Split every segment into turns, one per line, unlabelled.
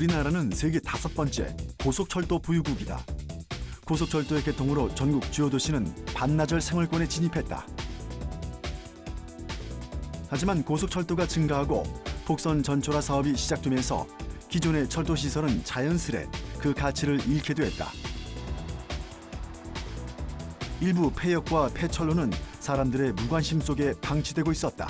우리나라는 세계 5번째 고속철도 보유국이다. 고속철도의 개통으로 전국 주요 도시는 반나절 생활권에 진입했다. 하지만 고속철도가 증가하고 복선 전철화 사업이 시작되면서 기존의 철도 시설은 자연스레 그 가치를 잃게 됐다. 일부 폐역과 폐철로는 사람들의 무관심 속에 방치되고 있었다.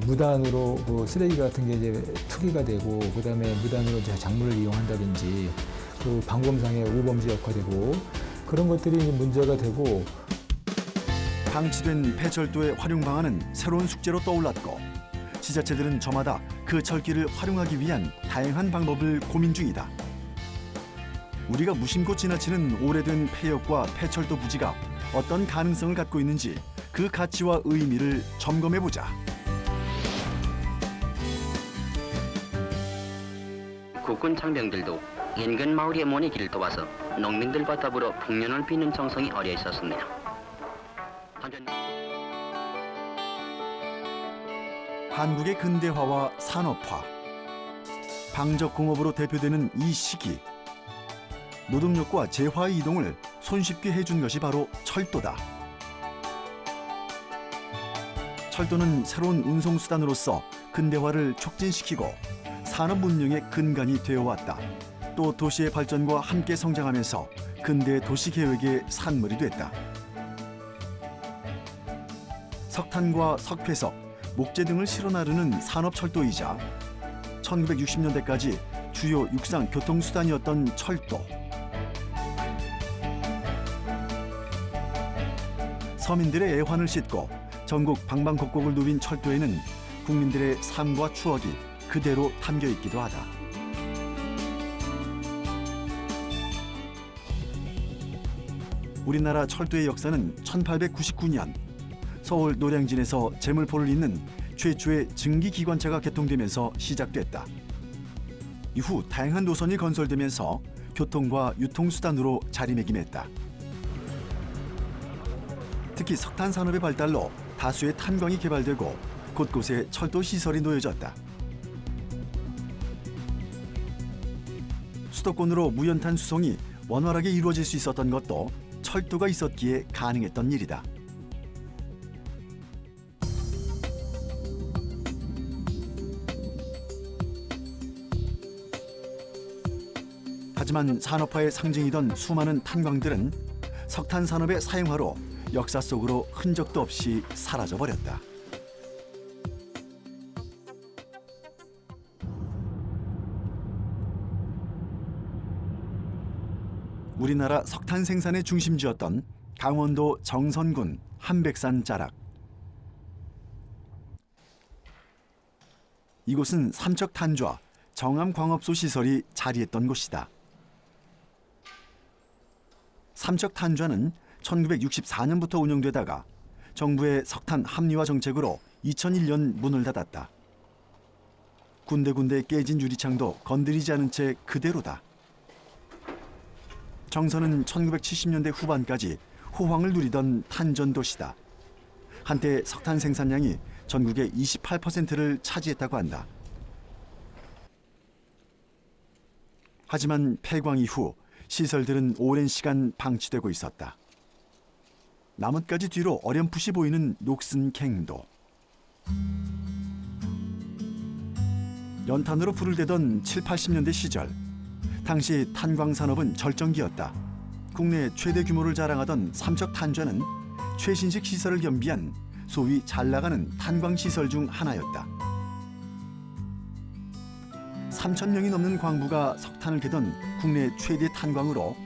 무단으로 그 쓰레기 같은 게 이제 투기가 되고, 그다음에 무단으로 이제 작물을 이용한다든지, 그 방범상의 오범죄 역화되고, 그런 것들이 이제 문제가 되고.
방치된 폐철도의 활용 방안은 새로운 숙제로 떠올랐고, 지자체들은 저마다 그 철길을 활용하기 위한 다양한 방법을 고민 중이다. 우리가 무심코 지나치는 오래된 폐역과 폐철도 부지가 어떤 가능성을 갖고 있는지 그 가치와 의미를 점검해보자.
국군 장병들도 인근 마을의 모내길을 도와서 농민들과 더불어 풍년을 비는 정성이 어려 있었습니다.
한국의 근대화와 산업화, 방적공업으로 대표되는 이 시기, 노동력과 재화의 이동을 손쉽게 해준 것이 바로 철도다. 철도는 새로운 운송수단으로서 근대화를 촉진시키고 산업 문명의 근간이 되어왔다. 또 도시의 발전과 함께 성장하면서 근대 도시 계획의 산물이 됐다. 석탄과 석회석, 목재 등을 실어 나르는 산업철도이자 1960년대까지 주요 육상 교통수단이었던 철도. 서민들의 애환을 싣고 전국 방방곡곡을 누빈 철도에는 국민들의 삶과 추억이 그대로 담겨 있기도 하다. 우리나라 철도의 역사는 1899년 서울 노량진에서 제물포를 잇는 최초의 증기기관차가 개통되면서 시작됐다. 이후 다양한 노선이 건설되면서 교통과 유통수단으로 자리매김했다. 특히 석탄 산업의 발달로 다수의 탄광이 개발되고 곳곳에 철도 시설이 놓여졌다. 수도권으로 무연탄 수송이 원활하게 이루어질 수 있었던 것도 철도가 있었기에 가능했던 일이다. 하지만 산업화의 상징이던 수많은 탄광들은 석탄 산업의 사용화로 역사 속으로 흔적도 없이 사라져버렸다. 우리나라 석탄 생산의 중심지였던 강원도 정선군 한백산 자락. 이곳은 삼척탄좌, 정암광업소 시설이 자리했던 곳이다. 삼척탄좌는 1964년부터 운영되다가 정부의 석탄 합리화 정책으로 2001년 문을 닫았다. 군데군데 깨진 유리창도 건드리지 않은 채 그대로다. 정선은 1970년대 후반까지 호황을 누리던 탄전 도시다. 한때 석탄 생산량이 전국의 28%를 차지했다고 한다. 하지만 폐광 이후 시설들은 오랜 시간 방치되고 있었다. 나뭇가지 뒤로 어렴풋이 보이는 녹슨 갱도. 연탄으로 불을 대던 7, 80년대 시절, 당시 탄광 산업은 절정기였다. 국내 최대 규모를 자랑하던 삼척탄좌는 최신식 시설을 겸비한 소위 잘 나가는 탄광 시설 중 하나였다. 3,000명이 넘는 광부가 석탄을 캐던 국내 최대 탄광으로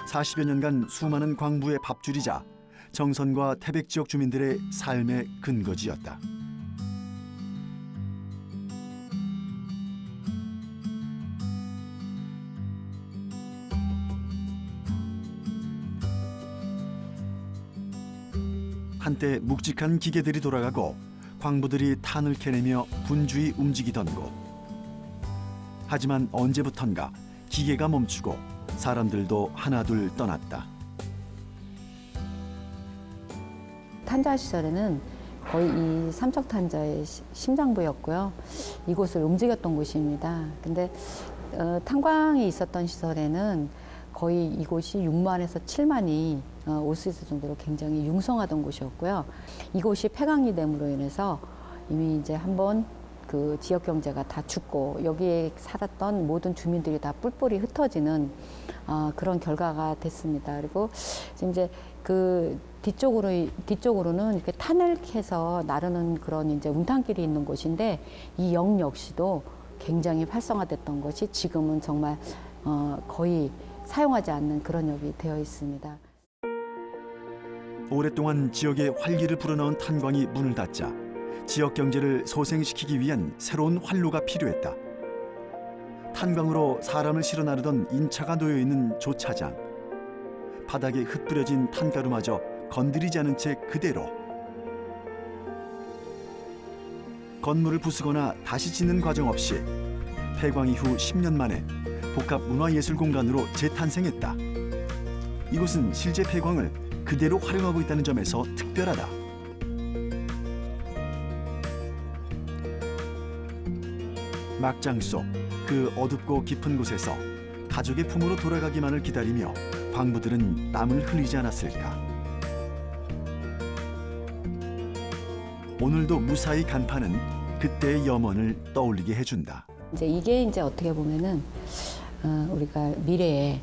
40여 년간 수많은 광부의 밥줄이자 정선과 태백 지역 주민들의 삶의 근거지였다. 한때 묵직한 기계들이 돌아가고 광부들이 탄을 캐내며 분주히 움직이던 곳. 하지만 언제부턴가 기계가 멈추고 사람들도 하나둘 떠났다.
탄좌 시설에는 거의 이 삼척탄자의 심장부였고요. 이곳을 움직였던 곳입니다. 근데 탄광이 있었던 시설에는 거의 이곳이 6만에서 7만이 올 수 있을 정도로 굉장히 융성하던 곳이었고요. 이곳이 폐광이 됨으로 인해서 이미 이제 한번 그 지역 경제가 다 죽고 여기에 살았던 모든 주민들이 다 뿔뿔이 흩어지는 그런 결과가 됐습니다. 그리고 지금 이제 그 뒤쪽으로는 이렇게 탄을 캐서 나르는 그런 이제 웅탄길이 있는 곳인데 이 역 역시도 굉장히 활성화됐던 것이 지금은 정말 거의 사용하지 않는 그런 역이 되어 있습니다.
오랫동안 지역에 활기를 불어넣은 탄광이 문을 닫자 지역 경제를 소생시키기 위한 새로운 활로가 필요했다. 탄광으로 사람을 실어 나르던 인차가 놓여 있는 조차장. 바닥에 흩뿌려진 탄가루마저 건드리지 않은 채 그대로. 건물을 부수거나 다시 짓는 과정 없이 폐광 이후 10년 만에 복합 문화예술 공간으로 재탄생했다. 이곳은 실제 폐광을 그대로 활용하고 있다는 점에서 특별하다. 막장 속 그 어둡고 깊은 곳에서 가족의 품으로 돌아가기만을 기다리며 광부들은 땀을 흘리지 않았을까. 오늘도 무사히 간파는 그때의 염원을 떠올리게 해준다.
이제 이게 이제 어떻게 보면은 우리가 미래에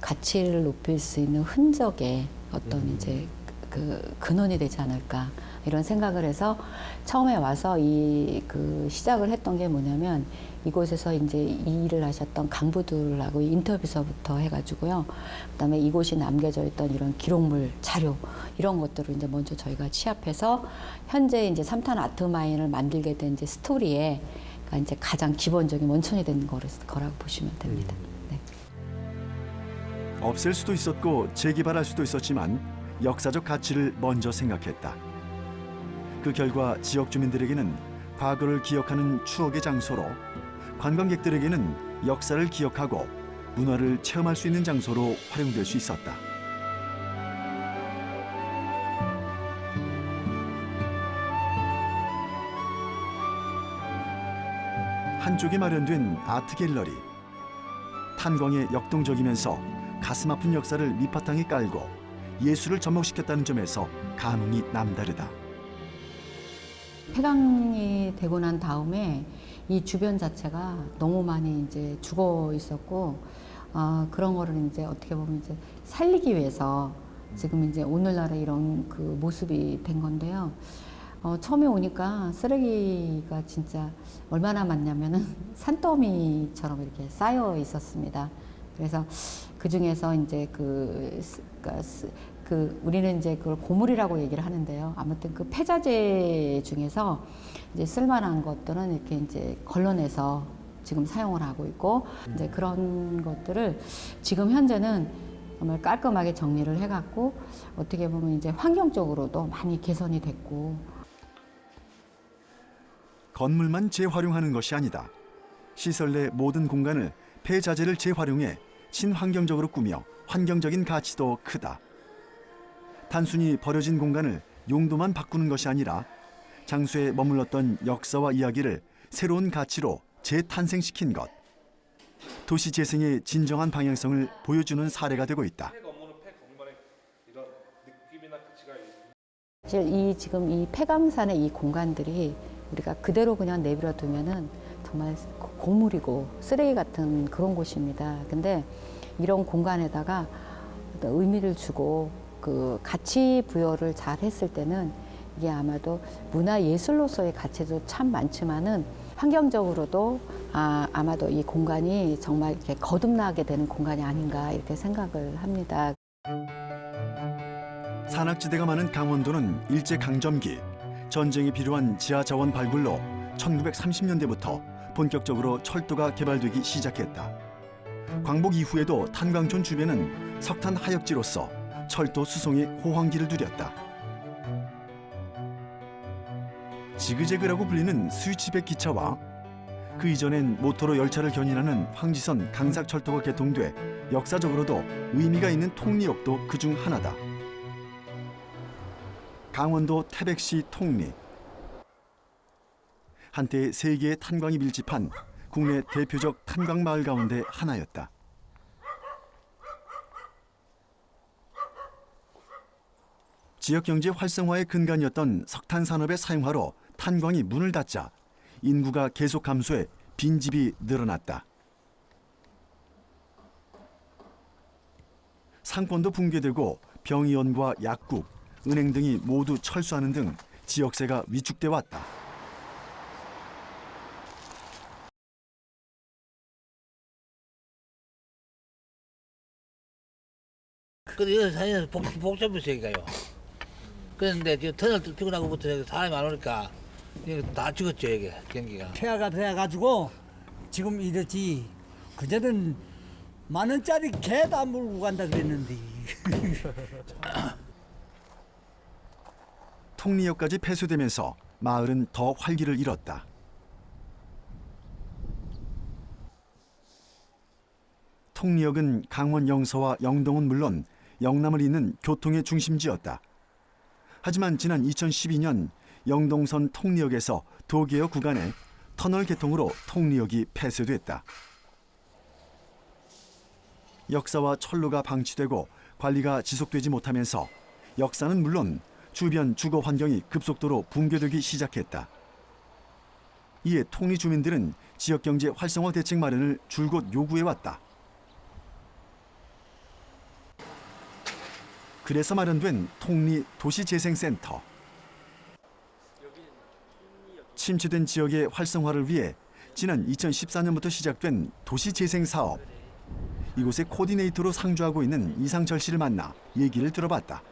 가치를 높일 수 있는 흔적의 어떤 이제 그 근원이 되지 않을까 이런 생각을 해서 처음에 와서 그 시작을 했던 게 뭐냐면 이곳에서 이제 이 일을 하셨던 강부들하고 인터뷰서부터 해가지고요. 그다음에 이곳이 남겨져 있던 이런 기록물 자료 이런 것들을 이제 먼저 저희가 취합해서 현재 이제 3탄 아트마인을 만들게 된 이제 스토리에 이제 가장 기본적인 원천이 된 거라고 보시면 됩니다. 네.
없앨 수도 있었고 재개발할 수도 있었지만 역사적 가치를 먼저 생각했다. 그 결과 지역 주민들에게는 과거를 기억하는 추억의 장소로, 관광객들에게는 역사를 기억하고 문화를 체험할 수 있는 장소로 활용될 수 있었다. 한쪽에 마련된 아트 갤러리. 탄광에 역동적이면서 가슴 아픈 역사를 밑바탕에 깔고 예술을 접목시켰다는 점에서 감흥이 남다르다.
폐광이 되고 난 다음에 이 주변 자체가 너무 많이 이제 죽어 있었고 그런 거를 이제 어떻게 보면 이제 살리기 위해서 지금 이제 오늘날의 이런 그 모습이 된 건데요. 처음에 오니까 쓰레기가 진짜 얼마나 많냐면은 산더미처럼 이렇게 쌓여 있었습니다. 그래서 그 중에서 이제 우리는 이제 그걸 고물이라고 얘기를 하는데요. 아무튼 그 폐자재 중에서 이제 쓸만한 것들은 이렇게 이제 걸러내서 지금 사용을 하고 있고 이제 그런 것들을 지금 현재는 정말 깔끔하게 정리를 해갖고 어떻게 보면 이제 환경적으로도 많이 개선이 됐고.
건물만 재활용하는 것이 아니다. 시설 내 모든 공간을 폐자재를 재활용해 친환경적으로 꾸며 환경적인 가치도 크다. 단순히 버려진 공간을 용도만 바꾸는 것이 아니라 장소에 머물렀던 역사와 이야기를 새로운 가치로 재탄생시킨 것. 도시 재생의 진정한 방향성을 보여주는 사례가 되고 있다.
사실 지금 이 폐광산의 이 공간들이 우리가 그대로 그냥 내버려 두면은 정말 고물이고 쓰레기 같은 그런 곳입니다. 근데 이런 공간에다가 어떤 의미를 주고 그 가치 부여를 잘 했을 때는 이게 아마도 문화 예술로서의 가치도 참 많지만은 환경적으로도 아마도 이 공간이 정말 이렇게 거듭나게 되는 공간이 아닌가 이렇게 생각을 합니다.
산악지대가 많은 강원도는 일제강점기 전쟁이 필요한 지하 자원 발굴로 1930년대부터 본격적으로 철도가 개발되기 시작했다. 광복 이후에도 탄광촌 주변은 석탄 하역지로서 철도 수송의 호황기를 누렸다. 지그재그라고 불리는 스위치백 기차와 그 이전엔 모터로 열차를 견인하는 황지선 강삭철도가 개통돼 역사적으로도 의미가 있는 통리역도 그중 하나다. 강원도 태백시 통리, 한때 세계의 탄광이 밀집한 국내 대표적 탄광 마을 가운데 하나였다. 지역 경제 활성화의 근간이었던 석탄 산업의 사용화로 탄광이 문을 닫자 인구가 계속 감소해 빈집이 늘어났다. 상권도 붕괴되고 병의원과 약국, 은행 등이 모두 철수하는 등 지역세가 위축돼 왔다.
근데 여기 사는 복잡한 세계가요. 그런데 지금 터널 뚫고 나고부터 사람이 안 오니까 이거 다 죽었죠, 이게 경기가.
폐하가 돼가지고 지금 이렇지. 그전엔 10,000원짜리 개도 안 물고 간다 그랬는데.
통리역까지 폐쇄되면서 마을은 더 활기를 잃었다. 통리역은 강원 영서와 영동은 물론 영남을 잇는 교통의 중심지였다. 하지만 지난 2012년 영동선 통리역에서 도계여 구간에 터널 개통으로 통리역이 폐쇄됐다. 역사와 철로가 방치되고 관리가 지속되지 못하면서 역사는 물론 주변 주거 환경이 급속도로 붕괴되기 시작했다. 이에 통리 주민들은 지역경제 활성화 대책 마련을 줄곧 요구해왔다. 그래서 마련된 통리 도시재생센터. 침체된 지역의 활성화를 위해 지난 2014년부터 시작된 도시재생 사업. 이곳의 코디네이터로 상주하고 있는 이상철 씨를 만나 얘기를 들어봤다.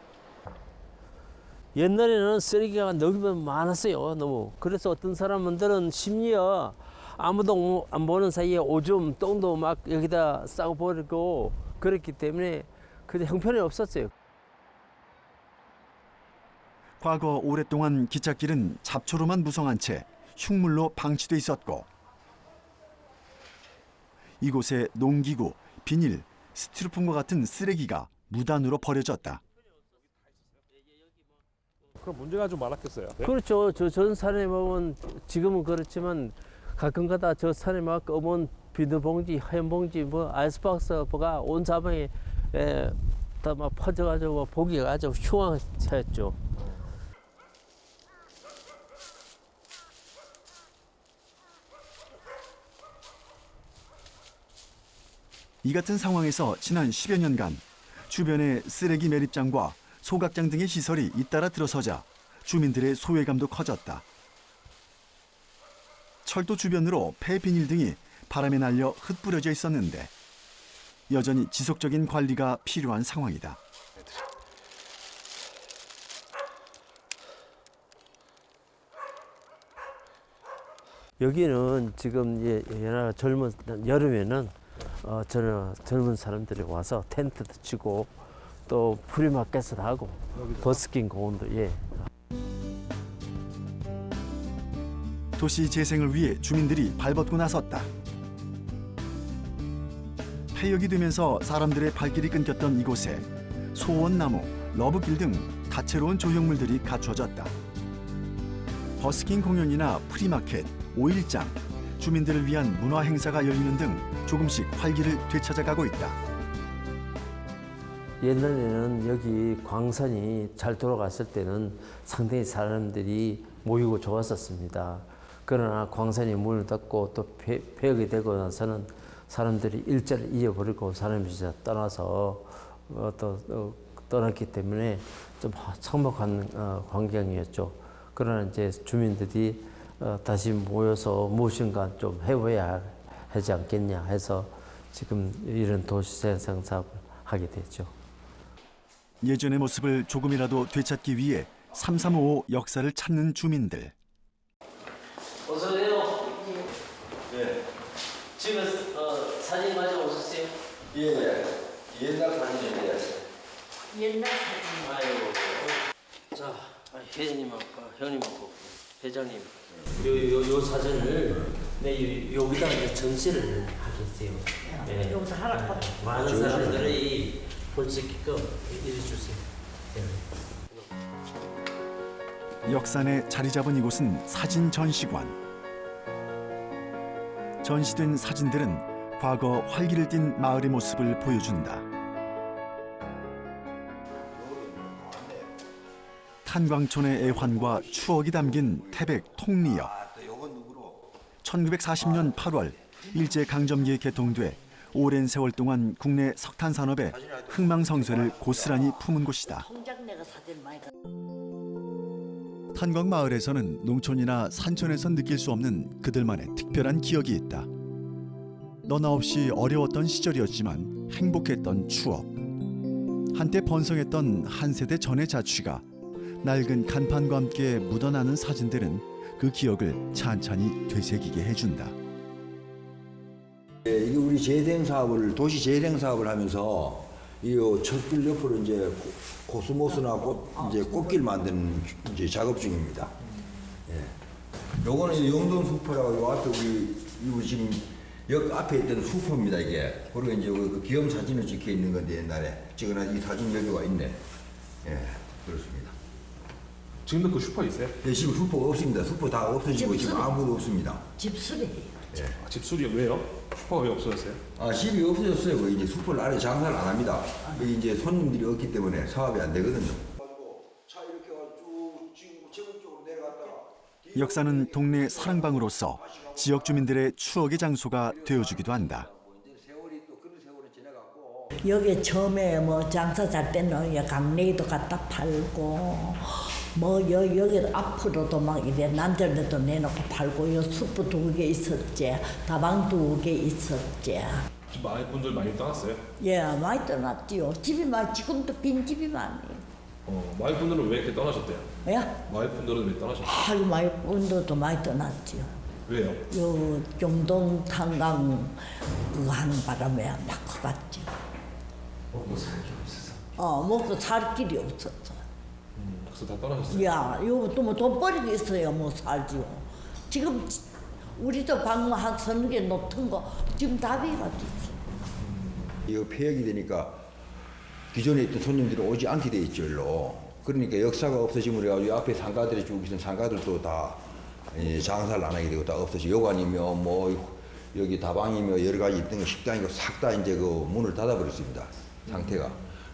옛날에는 쓰레기가 너무 많았어요. 너무. 그래서 어떤 사람들은 심지어 아무도 안 보는 사이에 오줌, 똥도 막 여기다 싸고 버리고 그랬기 때문에 그 형편이 없었어요.
과거 오랫동안 기찻길은 잡초로만 무성한 채 흉물로 방치돼 있었고 이곳에 농기구, 비닐, 스티로폼과 같은 쓰레기가 무단으로 버려졌다.
그럼 문제가 좀 많았겠어요. 네?
그렇죠. 저 전 산에 보면 지금은 그렇지만 가끔가다 저 산에 막 검은 비닐봉지, 하얀 봉지, 뭐 아이스박스가 온 사방에 다 막 퍼져가지고 보기가 아주 흉악했죠.
이 같은 상황에서 지난 10여 년간 주변의 쓰레기 매립장과 소각장 등의 시설이 잇따라 들어서자 주민들의 소외감도 커졌다. 철도 주변으로 폐비닐 등이 바람에 날려 흩뿌려져 있었는데 여전히 지속적인 관리가 필요한 상황이다.
여기는 지금 옛날 젊은 여름에는 젊은 사람들이 와서 텐트도 치고 또 프리마켓을 하고 버스킹 공원도
도시 재생을 위해 주민들이 발벗고 나섰다. 폐역이 되면서 사람들의 발길이 끊겼던 이곳에 소원나무, 러브길 등 다채로운 조형물들이 갖춰졌다. 버스킹 공연이나 프리마켓, 오일장, 주민들을 위한 문화 행사가 열리는 등 조금씩 활기를 되찾아가고 있다.
옛날에는 여기 광산이 잘 돌아갔을 때는 상당히 사람들이 모이고 좋았었습니다. 그러나 광산이 문을 닫고 또 폐역이 되고 나서는 사람들이 일자를 잃어버리고 사람이 진짜 떠나서 떠났기 때문에 좀 참혹한 광경이었죠. 그러나 이제 주민들이 다시 모여서 무엇인가 좀 해봐야 하지 않겠냐 해서 지금 이런 도시재생 사업을 하게 됐죠.
예전의 모습을 조금이라도 되찾기 위해 3355 역사를 찾는 주민들.
어서 오세요. 네. 지금 사진 가지고 오셨어요?
예. 옛날 사진이에요.
옛날 사진.
아이고. 자, 회장님하고 형님하고 회장님. 요 사진을 여기다 이제 전시를 하겠어요. 네.
여기서 하라고.
많은 사람들이 볼 수 있게끔 해주세요.
역산에 자리 잡은 이곳은 사진 전시관. 전시된 사진들은 과거 활기를 띤 마을의 모습을 보여준다. 탄광촌의 애환과 추억이 담긴 태백 통리역. 1940년 8월 일제강점기에 개통돼 오랜 세월 동안 국내 석탄 산업의 흥망성쇠를 고스란히 품은 곳이다.
통장내가 사진 많이
탄광 마을에서는 농촌이나 산촌에선 느낄 수 없는 그들만의 특별한 기억이 있다. 너나 없이 어려웠던 시절이었지만 행복했던 추억. 한때 번성했던 한 세대 전의 자취가 낡은 간판과 함께 묻어나는 사진들은 그 기억을 찬찬히 되새기게 해준다.
이게 우리 재생 사업을 도시 재생 사업을 하면서 이 철길 옆으로 이제 코스모스나 이제 꽃길 만드는 이제 작업 중입니다. 예. 요거는 영동수포라고 요 앞에 우리 지금 역 앞에 있던 수포입니다 이게. 그리고 이제 그 기념 사진을 찍혀 있는 건데 옛날에 찍어놔 이 사진 여기가 있네. 예, 그렇습니다.
지금도 그 슈퍼 있어요?
네, 지금 수포가 없습니다. 수포 다 없어지고 지금 아무도 없습니다.
집수리해요.
아, 집수리요? 왜요? 슈퍼가 왜 없어졌어요?
아, 집이 없어졌어요. 그 이제 수포를 안에 장사를 안 합니다. 여기 이제 손님들이 없기 때문에 사업이 안 되거든요. 차 이렇게 쭉 지금 제국 쪽으로 내려갔다가
역사는 동네 사랑방으로서 지역 주민들의 추억의 장소가 되어주기도 한다.
세월이 또 그런 세월이 지나갔고
여기 처음에 뭐 장사 잘 때는 강냉이도 갖다 팔고 뭐 여기 앞으로도 막 이래 남들도 내놓고 팔고 요 숯불 2개 있었지, 다방 2개 있었지.
마을 분들 많이 떠났어요?
예, 많이 떠났지요. 집이 많이 지금도 빈 집이 많아요.
마을 분들은 왜 이렇게 떠나셨대요?
예?
마을 분들은 왜 떠나셨어요?
아주 많이 분들도 많이 떠났지요.
왜요?
요 영동 탄광 그거 하는 바람에 막 갔지.
먹고 살 게 없어서.
먹고 살 길이 없었어.
그래서 다 떠나셨어요?
야, 이거 또 뭐 돈 벌이고 있어야 뭐 살지요. 지금 우리도 방금 한 서너 개 놓던 거 지금 다 비가지지.
이거 폐역이 되니까 기존에 있던 손님들이 오지 않게 돼 있죠, 일로. 그러니까 역사가 없어지면 그래가지고 앞에 상가들이 쭉 있는 상가들도 다 장사를 안 하게 되고 다 없어지고 요관이며 뭐 여기 다방이며 여러 가지 있던 식당이고 싹 다 이제 그 문을 닫아버렸습니다. 상태가.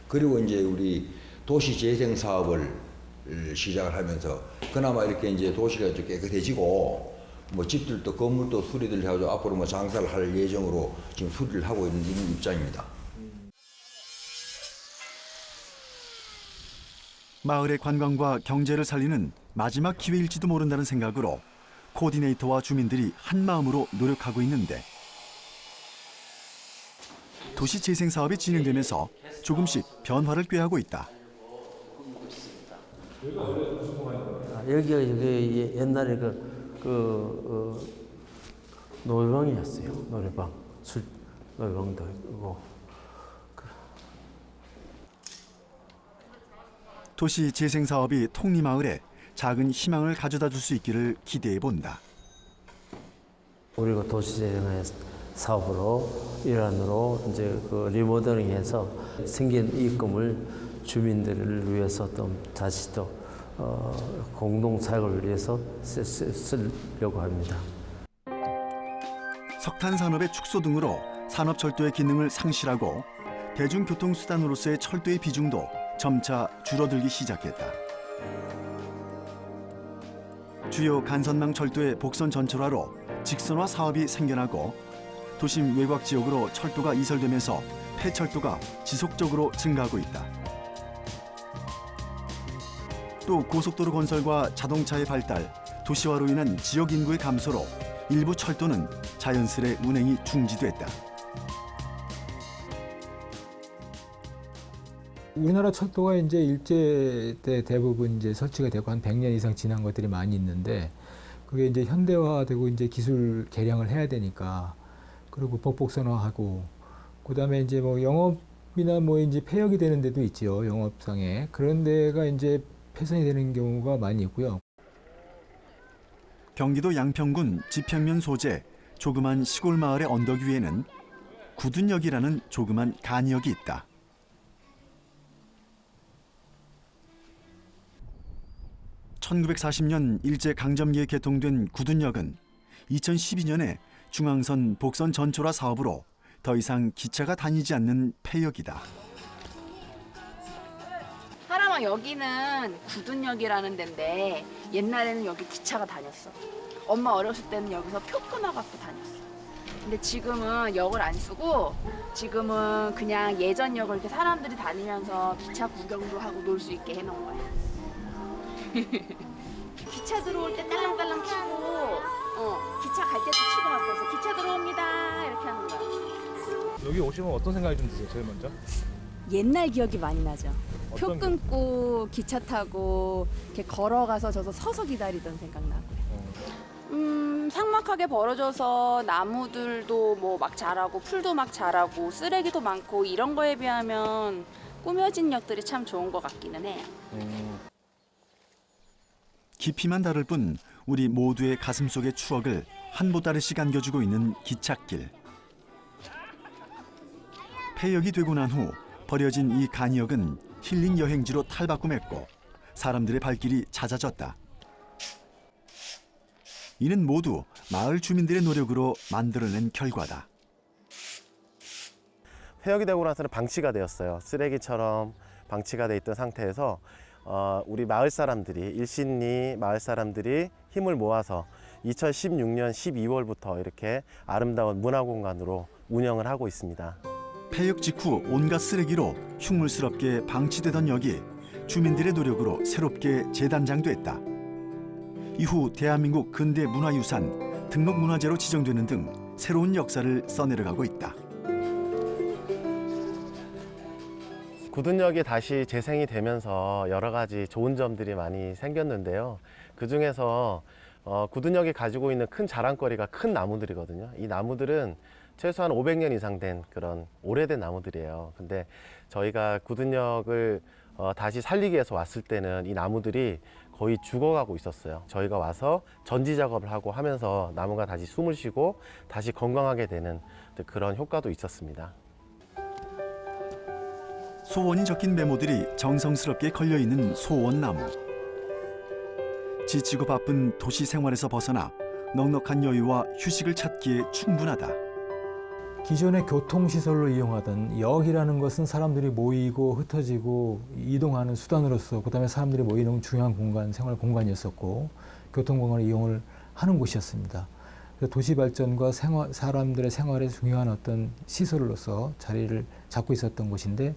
그리고 이제 우리 도시 재생 사업을 시작을 하면서 그나마 이렇게 이제 도시가 좀 깨끗해지고 뭐 집들도 건물도 수리를 해가지고 앞으로 뭐 장사를 할 예정으로 지금 수리를 하고 있는 입장입니다.
마을의 관광과 경제를 살리는 마지막 기회일지도 모른다는 생각으로 코디네이터와 주민들이 한마음으로 노력하고 있는데 도시 재생 사업이 진행되면서 조금씩 변화를 꾀하고 있다.
여기가 옛날에 노래방이었어요. 노래방, 술 노래방도 있고.
도시 재생 사업이 통리마을에 작은 희망을 가져다 줄 수 있기를 기대해 본다.
우리가 도시재생 사업으로 일환으로 이제 그 리모델링해서 생긴 이익금을 주민들을 위해서 또 다시 또 공동 사역을 위해서 쓰려고 합니다.
석탄 산업의 축소 등으로 산업철도의 기능을 상실하고 대중교통수단으로서의 철도의 비중도 점차 줄어들기 시작했다. 주요 간선망 철도의 복선 전철화로 직선화 사업이 생겨나고 도심 외곽 지역으로 철도가 이설되면서 폐철도가 지속적으로 증가하고 있다. 또 고속도로 건설과 자동차의 발달, 도시화로 인한 지역 인구의 감소로 일부 철도는 자연스레 운행이 중지됐다.
우리나라 철도가 이제 일제 때 대부분 이제 설치가 되고 한 100년 이상 지난 것들이 많이 있는데 그게 이제 현대화되고 이제 기술 개량을 해야 되니까 그리고 보폭선화하고 그다음에 이제 뭐 영업이나 뭐 이제 폐역이 되는 데도 있지요. 영업상에. 그런 데가 이제 폐선이 되는 경우가 많이 있고요.
경기도 양평군 지평면 소재 조그만 시골 마을의 언덕 위에는 구둔역이라는 조그만 간역이 있다. (1940년) 일제강점기에 개통된 구둔역은 2012년에 중앙선 복선 전초라 사업으로 더 이상 기차가 다니지 않는 폐역이다.
하람아, 여기는 구둔역이라는 데인데 옛날에는 여기 기차가 다녔어. 엄마 어렸을 때는 여기서 표 끊어갖고 다녔어. 근데 지금은 역을 안 쓰고 지금은 그냥 예전 역을 이렇게 사람들이 다니면서 기차 구경도 하고 놀 수 있게 해놓은 거야. 기차 들어올 때 딸랑딸랑 치고 기차 갈 때도 치고 막 그래서 기차 들어옵니다 이렇게 하는 거야.
여기 오시면 어떤 생각이 좀 드세요? 제일 먼저?
옛날 기억이 많이 나죠. 표
어떤
끊고 기차 타고 이렇게 걸어가서 서서 기다리던 생각나고요. 삭막하게 벌어져서 나무들도 뭐 막 자라고 풀도 막 자라고 쓰레기도 많고 이런 거에 비하면 꾸며진 역들이 참 좋은 것 같기는 해요.
깊이만 다를 뿐 우리 모두의 가슴 속의 추억을 한 보따리씩 안겨주고 있는 기찻길. 폐역이 되고 난 후 버려진 이 간이역은 힐링 여행지로 탈바꿈했고 사람들의 발길이 잦아졌다. 이는 모두 마을 주민들의 노력으로 만들어낸 결과다.
폐역이 되고 나서는 방치가 되었어요. 쓰레기처럼 방치가 돼 있던 상태에서 우리 마을 사람들이 일신리 마을 사람들이 힘을 모아서 2016년 12월부터 이렇게 아름다운 문화공간으로 운영을 하고 있습니다.
폐역 직후 온갖 쓰레기로 흉물스럽게 방치되던 역이 주민들의 노력으로 새롭게 재단장됐다. 이후 대한민국 근대 문화유산 등록문화재로 지정되는 등 새로운 역사를 써내려가고 있다.
구둔역이 다시 재생이 되면서 여러 가지 좋은 점들이 많이 생겼는데요. 그중에서 구둔역이 가지고 있는 큰 자랑거리가 큰 나무들이거든요. 이 나무들은 최소한 500년 이상 된 그런 오래된 나무들이에요. 근데 저희가 구둔역을 다시 살리기 위해서 왔을 때는 이 나무들이 거의 죽어가고 있었어요. 저희가 와서 전지 작업을 하고 하면서 나무가 다시 숨을 쉬고 다시 건강하게 되는 그런 효과도 있었습니다.
소원이 적힌 메모들이 정성스럽게 걸려있는 소원나무. 지치고 바쁜 도시 생활에서 벗어나 넉넉한 여유와 휴식을 찾기에 충분하다.
기존의 교통시설로 이용하던 역이라는 것은 사람들이 모이고 흩어지고 이동하는 수단으로서 그다음에 사람들이 모이는 중요한 공간, 생활 공간이었었고 교통공간을 이용을 하는 곳이었습니다. 그래서 도시 발전과 사람들의 생활에 중요한 어떤 시설로서 자리를 잡고 있었던 곳인데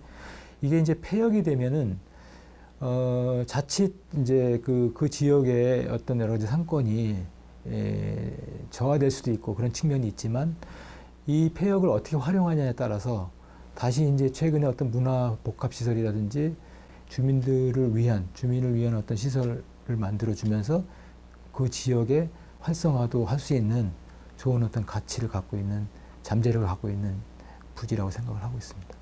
이게 이제 폐역이 되면은 자칫 이제 그 지역의 어떤 여러 가지 상권이 저하될 수도 있고 그런 측면이 있지만 이 폐역을 어떻게 활용하냐에 따라서 다시 이제 최근에 어떤 문화 복합 시설이라든지 주민을 위한 어떤 시설을 만들어 주면서 그 지역의 활성화도 할 수 있는 좋은 어떤 가치를 갖고 있는 잠재력을 갖고 있는 부지라고 생각을 하고 있습니다.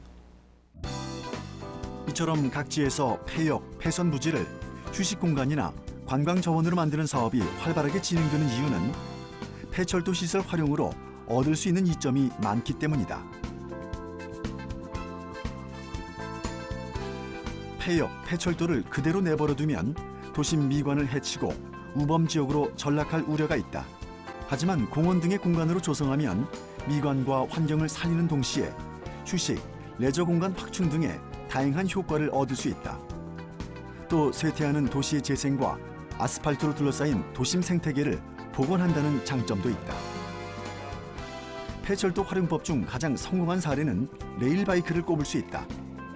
이처럼 각지에서 폐역, 폐선 부지를 휴식 공간이나 관광 자원으로 만드는 사업이 활발하게 진행되는 이유는 폐철도 시설 활용으로 얻을 수 있는 이점이 많기 때문이다. 폐역, 폐철도를 그대로 내버려두면 도심 미관을 해치고 우범 지역으로 전락할 우려가 있다. 하지만 공원 등의 공간으로 조성하면 미관과 환경을 살리는 동시에 휴식, 레저 공간 확충 등의 다양한 효과를 얻을 수 있다. 또 쇠퇴하는 도시의 재생과 아스팔트로 둘러싸인 도심 생태계를 복원한다는 장점도 있다. 폐철도 활용법 중 가장 성공한 사례는 레일바이크를 꼽을 수 있다.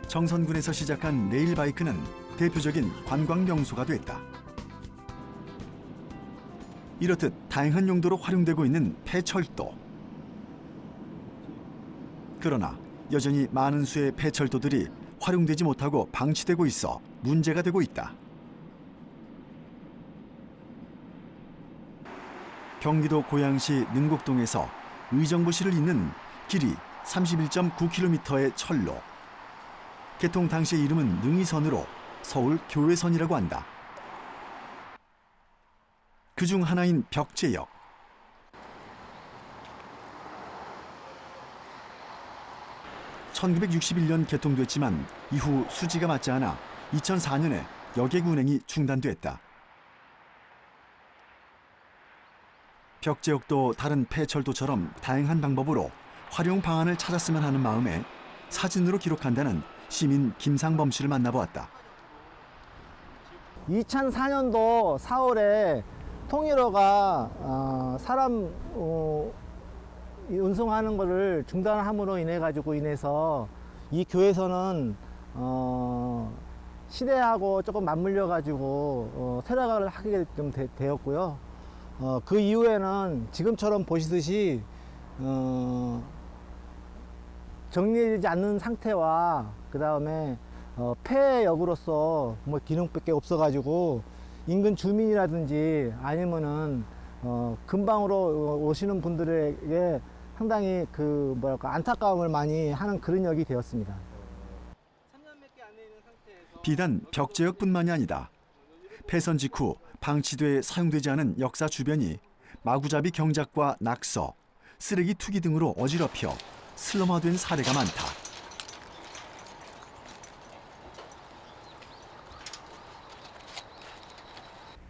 정선군에서 시작한 레일바이크는 대표적인 관광 명소가 됐다. 이렇듯 다양한 용도로 활용되고 있는 폐철도. 그러나 여전히 많은 수의 폐철도들이 활용되지 못하고 방치되고 있어 문제가 되고 있다. 경기도 고양시 능곡동에서 의정부시를 잇는 길이 31.9km의 철로. 개통 당시의 이름은 능이선으로 서울 교외선이라고 한다. 그중 하나인 벽제역. (1961년) 개통됐지만 이후 수지가 맞지 않아 2004년에 여객 운행이 중단됐다. 벽제역도 다른 폐철도처럼 다양한 방법으로 활용 방안을 찾았으면 하는 마음에 사진으로 기록한다는 시민 김상범 씨를 만나보았다.
2004년도 4월에 통일어가 사람 운송하는 것을 중단함으로 인해서 이 교회에서는 시대하고 조금 맞물려 가지고 쇠락을 하게 좀 되었고요. 그 이후에는 지금처럼 보시듯이 정리되지 않는 상태와 그 다음에 폐역으로서 뭐 기능밖에 없어가지고 인근 주민이라든지 아니면은 근방으로 오시는 분들에게 상당히 그 뭐랄까 안타까움을 많이 하는 그런 역이 되었습니다.
비단 벽제역뿐만이 아니다. 폐선 직후 방치돼 사용되지 않은 역사 주변이 마구잡이 경작과 낙서, 쓰레기 투기 등으로 어지럽혀 슬럼화된 사례가 많다.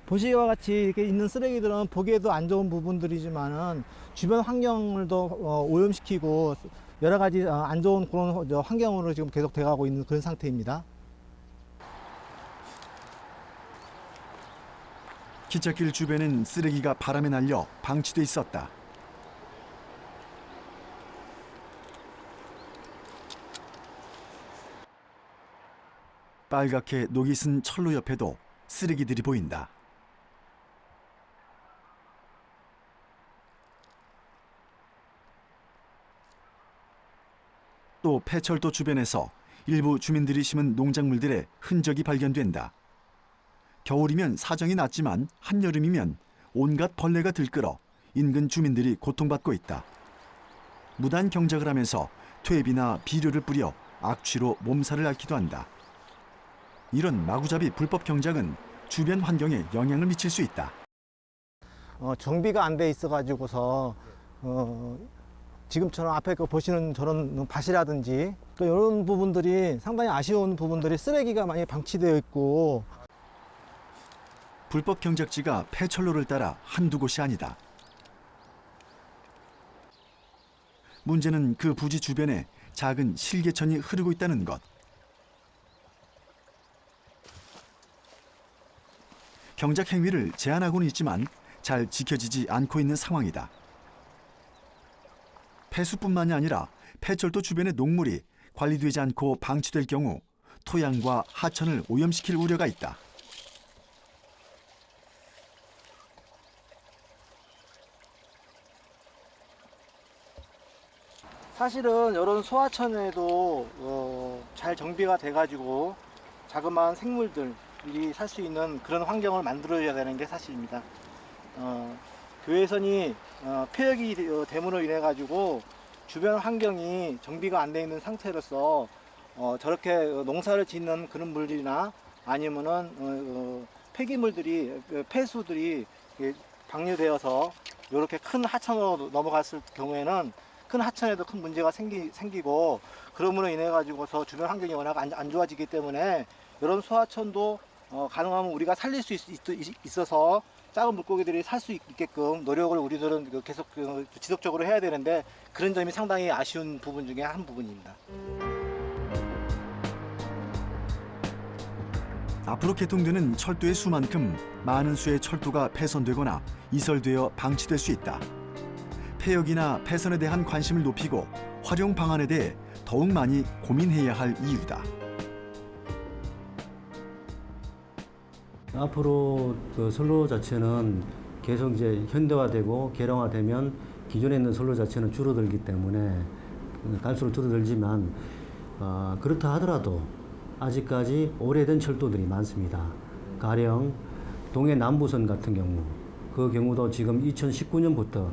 보시기와 같이 이렇게 있는 쓰레기들은 보기에도 안 좋은 부분들이지만은 주변 환경을도 오염시키고 여러 가지 안 좋은 그런 환경으로 지금 계속 돼가고 있는 그런 상태입니다.
기찻길 주변엔 쓰레기가 바람에 날려 방치돼 있었다. 빨갛게 녹이 쓴 철로 옆에도 쓰레기들이 보인다. 또 폐철도 주변에서 일부 주민들이 심은 농작물들의 흔적이 발견된다. 겨울이면 사정이 낫지만 한여름이면 온갖 벌레가 들끓어 인근 주민들이 고통받고 있다. 무단 경작을 하면서 퇴비나 비료를 뿌려 악취로 몸살을 앓기도 한다. 이런 마구잡이 불법 경작은 주변 환경에 영향을 미칠 수 있다.
정비가 안 돼 있어가지고서 지금처럼 앞에 보시는 저런 밭이라든지 또 이런 부분들이 상당히 아쉬운 부분들이 쓰레기가 많이 방치되어 있고
불법 경작지가 폐철로를 따라 한두 곳이 아니다. 문제는 그 부지 주변에 작은 실개천이 흐르고 있다는 것. 경작 행위를 제한하고는 있지만 잘 지켜지지 않고 있는 상황이다. 폐수뿐만이 아니라 폐철도 주변의 녹물이 관리되지 않고 방치될 경우 토양과 하천을 오염시킬 우려가 있다.
사실은 이런 소하천에도 잘 정비가 돼가지고 자그마한 생물들이 살 수 있는 그런 환경을 만들어야 되는 게 사실입니다. 교외선이 폐역이 됨으로 인해 가지고 주변 환경이 정비가 안 돼 있는 상태로서 저렇게 농사를 짓는 그런 물들이나 아니면은 폐기물들이 폐수들이 방류되어서 이렇게 큰 하천으로 넘어갔을 경우에는 큰 하천에도 큰 문제가 생기고 그러므로 인해 가지고서 주변 환경이 워낙 안 좋아지기 때문에 이런 소하천도 가능하면 우리가 살릴 수 있어서 작은 물고기들이 살 수 있게끔 노력을 우리들은 계속 지속적으로 해야 되는데 그런 점이 상당히 아쉬운 부분 중에 한 부분입니다.
앞으로 개통되는 철도의 수만큼 많은 수의 철도가 폐선되거나 이설되어 방치될 수 있다. 폐역이나 폐선에 대한 관심을 높이고 활용 방안에 대해 더욱 많이 고민해야 할 이유다.
앞으로 그 선로 자체는 계속 이제 현대화되고 개량화되면 기존에 있는 선로 자체는 줄어들기 때문에 갈수록 줄어들지만 그렇다 하더라도 아직까지 오래된 철도들이 많습니다. 가령 동해 남부선 같은 경우 그 경우도 지금 2019년부터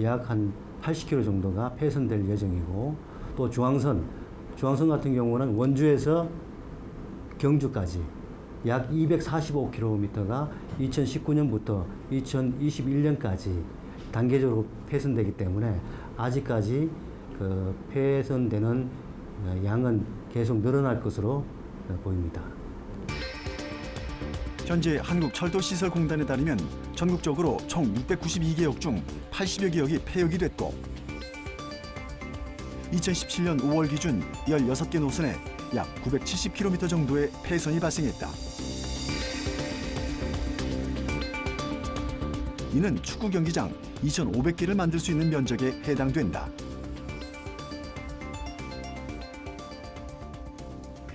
약 한 80km 정도가 폐선될 예정이고 또 중앙선 같은 경우는 원주에서 경주까지 약 245km가 2019년부터 2021년까지 단계적으로 폐선되기 때문에 아직까지 그 폐선되는 양은 계속 늘어날 것으로 보입니다.
현재 한국철도시설공단에 따르면 전국적으로 총 692개역 중 80여 개역이 폐역이 됐고 2017년 5월 기준 16개 노선에 약 970km 정도의 폐선이 발생했다. 이는 축구 경기장 2,500개를 만들 수 있는 면적에 해당된다.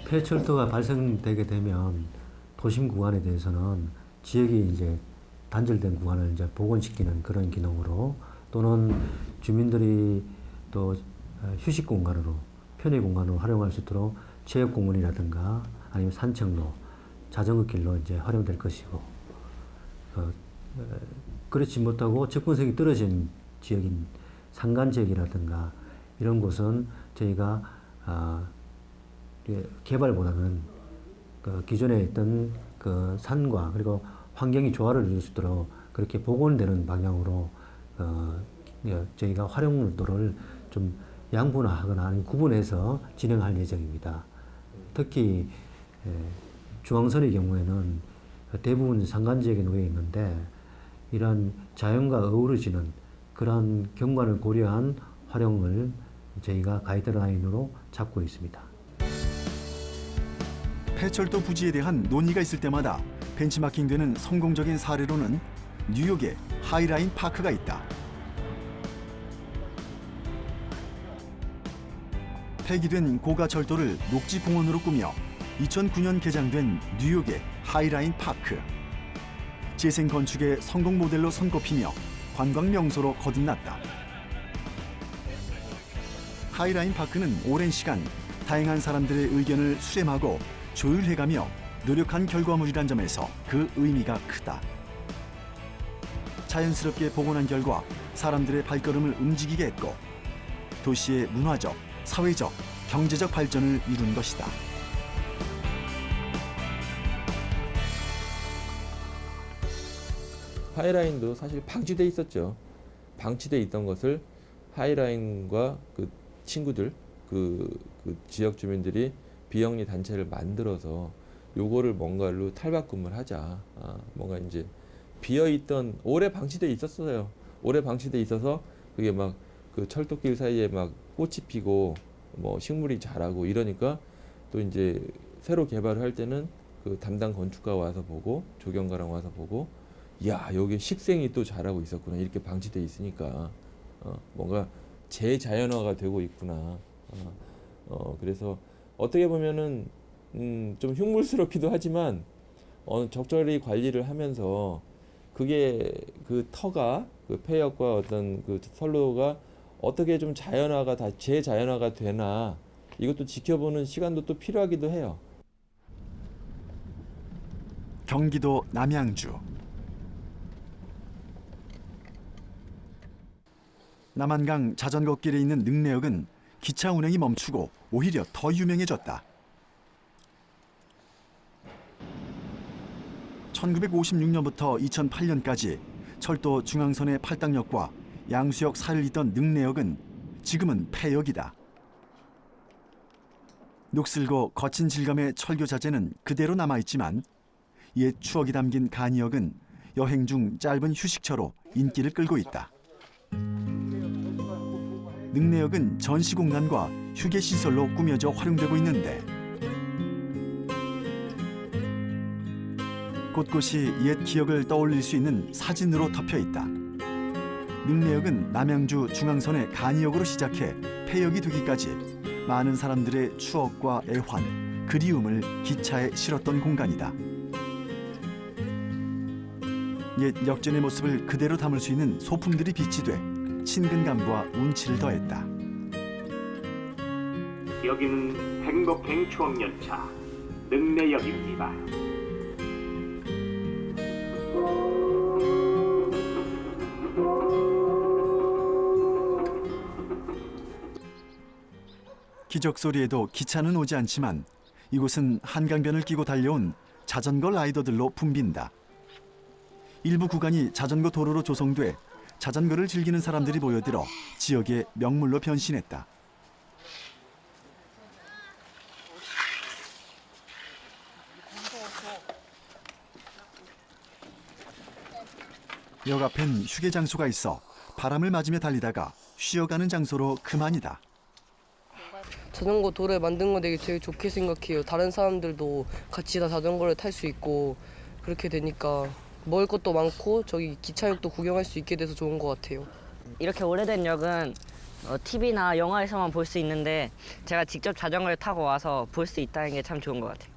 폐철도가 발생되게 되면 도심 구간에 대해서는 지역이 이제 단절된 구간을 이제 복원시키는 그런 기능으로 또는 주민들이 또 휴식 공간으로 편의 공간으로 활용할 수 있도록 체육 공원이라든가 아니면 산책로, 자전거 길로 이제 활용될 것이고 그렇지 못하고 접근성이 떨어진 지역인 산간 지역이라든가 이런 곳은 저희가 개발보다는 그 기존에 있던 그 산과 그리고 환경이 조화를 이룰 수 있도록 그렇게 복원되는 방향으로 저희가 활용도를 좀 양분화하거나 아니면 구분해서 진행할 예정입니다. 특히 중앙선의 경우에는 대부분 산간 지역에 놓여 있는데 이러한 자연과 어우러지는 그러한 경관을 고려한 활용을 저희가 가이드라인으로 잡고 있습니다.
폐철도 부지에 대한 논의가 있을 때마다 벤치마킹되는 성공적인 사례로는 뉴욕의 하이라인 파크가 있다. 폐기된 고가철도를 녹지공원으로 꾸며 2009년 개장된 뉴욕의 하이라인 파크. 재생 건축의 성공 모델로 손꼽히며 관광 명소로 거듭났다. 하이라인 파크는 오랜 시간 다양한 사람들의 의견을 수렴하고 조율해가며 노력한 결과물이란 점에서 그 의미가 크다. 자연스럽게 복원한 결과 사람들의 발걸음을 움직이게 했고 도시의 문화적, 사회적, 경제적 발전을 이룬 것이다.
하이라인도 사실 방치돼 있었죠. 방치돼 있던 것을 하이라인과 그 친구들, 그 지역 주민들이 비영리 단체를 만들어서 요거를 뭔가로 탈바꿈을 하자. 뭔가 이제 비어있던 오래 방치돼 있었어요. 오래 방치돼 있어서 그게 막 그 철도길 사이에 막 꽃이 피고 뭐 식물이 자라고 이러니까 또 이제 새로 개발을 할 때는 그 담당 건축가 와서 보고 조경가랑 와서 보고 야 여기 식생이 또 자라고 있었구나 이렇게 방치돼 있으니까 뭔가 재자연화가 되고 있구나. 그래서 어떻게 보면은 좀 흉물스럽기도 하지만 적절히 관리를 하면서 그게 그 터가 그 폐역과 어떤 그 선로가 어떻게 좀 자연화가 다 재자연화가 되나 이것도 지켜보는 시간도 또 필요하기도 해요.
경기도 남양주. 남한강 자전거길에 있는 능내역은 기차 운행이 멈추고 오히려 더 유명해졌다. 1956년부터 2008년까지 철도 중앙선의 팔당역과 양수역 사이를 잇던 능내역은 지금은 폐역이다. 녹슬고 거친 질감의 철교 자재는 그대로 남아있지만 옛 추억이 담긴 간이역은 여행 중 짧은 휴식처로 인기를 끌고 있다. 능내역은 전시공간과 휴게시설로 꾸며져 활용되고 있는데 곳곳이 옛 기억을 떠올릴 수 있는 사진으로 덮여 있다. 능내역은 남양주 중앙선의 간이역으로 시작해 폐역이 되기까지 많은 사람들의 추억과 애환, 그리움을 기차에 실었던 공간이다. 옛 역전의 모습을 그대로 담을 수 있는 소품들이 비치돼 친근감과 운치를 더했다.
여기는 행복행 추억열차 능내역입니다.
기적 소리에도 기차는 오지 않지만 이곳은 한강변을 끼고 달려온 자전거 라이더들로 붐빈다. 일부 구간이 자전거 도로로 조성돼 자전거를 즐기는 사람들이 모여들어 지역의 명물로 변신했다. 역 앞엔 휴게 장소가 있어 바람을 맞으며 달리다가 쉬어가는 장소로 그만이다.
자전거 도로에 만든 거 되게 좋게 생각해요. 다른 사람들도 같이 다 자전거를 탈 수 있고 그렇게 되니까 먹을 것도 많고 저기 기차역도 구경할 수 있게 돼서 좋은 것 같아요.
이렇게 오래된 역은 TV나 영화에서만 볼 수 있는데 제가 직접 자전거를 타고 와서 볼 수 있다는 게 참 좋은 것 같아요.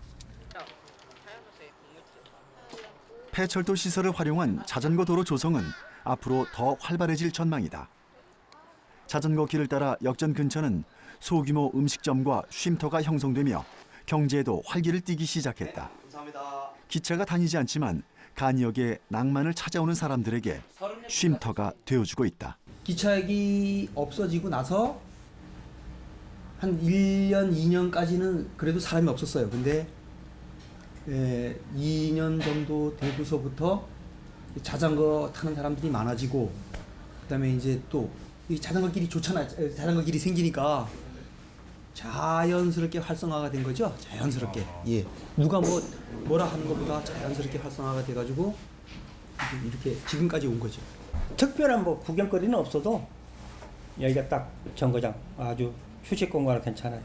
폐철도 시설을 활용한 자전거 도로 조성은 앞으로 더 활발해질 전망이다. 자전거 길을 따라 역전 근처는 소규모 음식점과 쉼터가 형성되며 경제에도 활기를 띠기 시작했다. 기차가 다니지 않지만 간역에 낭만을 찾아오는 사람들에게 쉼터가 되어주고 있다.
기차역이 없어지고 나서 한 1년, 2년까지는 그래도 사람이 없었어요. 근데 2년 정도 되고서부터 자전거 타는 사람들이 많아지고 그다음에 이제 또 이 자전거 길이 좋잖아요. 자전거 길이 생기니까 자연스럽게 활성화가 된 거죠. 자연스럽게. 예. 누가 뭐라 하는 것보다 자연스럽게 활성화가 돼가지고 이렇게 지금까지 온 거죠.
특별한 구경거리는 없어도 여기가 딱 정거장 아주 휴식 공간은 괜찮아요.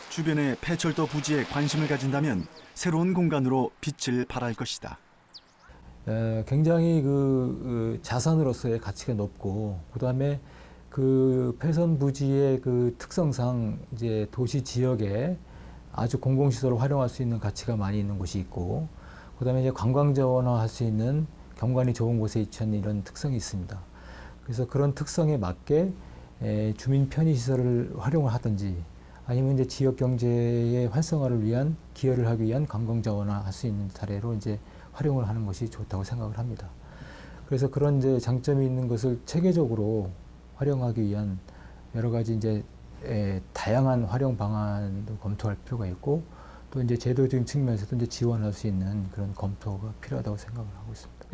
주변의 폐철도 부지에 관심을 가진다면 새로운 공간으로 빛을 발할 것이다.
굉장히 그 자산으로서의 가치가 높고 그다음에 그 폐선 부지의 그 특성상 이제 도시 지역에 아주 공공시설을 활용할 수 있는 가치가 많이 있는 곳이 있고 그다음에 이제 관광 자원화할 수 있는 경관이 좋은 곳에 위치한 이런 특성이 있습니다. 그래서 그런 특성에 맞게 주민 편의 시설을 활용을 하든지 아니면 이제 지역 경제의 활성화를 위한 기여를 하기 위한 관광 자원화할 수 있는 사례로 이제 활용을 하는 것이 좋다고 생각을 합니다. 그래서 그런 이제 장점이 있는 것을 체계적으로 활용하기 위한 여러 가지 이제 다양한 활용 방안도 검토할 필요가 있고 또 이제 제도적인 측면에서도 이제 지원할 수 있는 그런 검토가 필요하다고 생각을 하고 있습니다.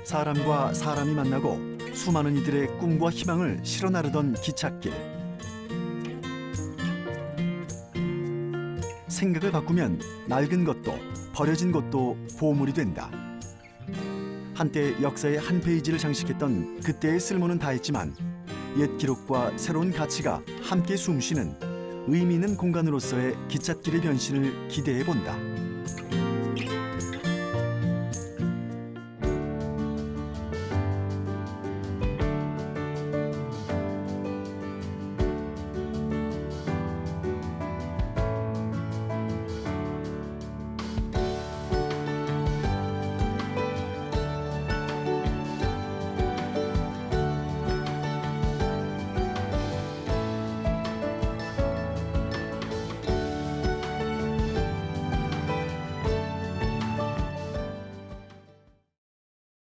사람과 사람이 만나고 수많은 이들의 꿈과 희망을 실어 나르던 기찻길. 생각을 바꾸면 낡은 것도 버려진 것도 보물이 된다. 한때 역사의 한 페이지를 장식했던 그때의 쓸모는 다했지만 옛 기록과 새로운 가치가 함께 숨쉬는 의미 있는 공간으로서의 기찻길의 변신을 기대해 본다.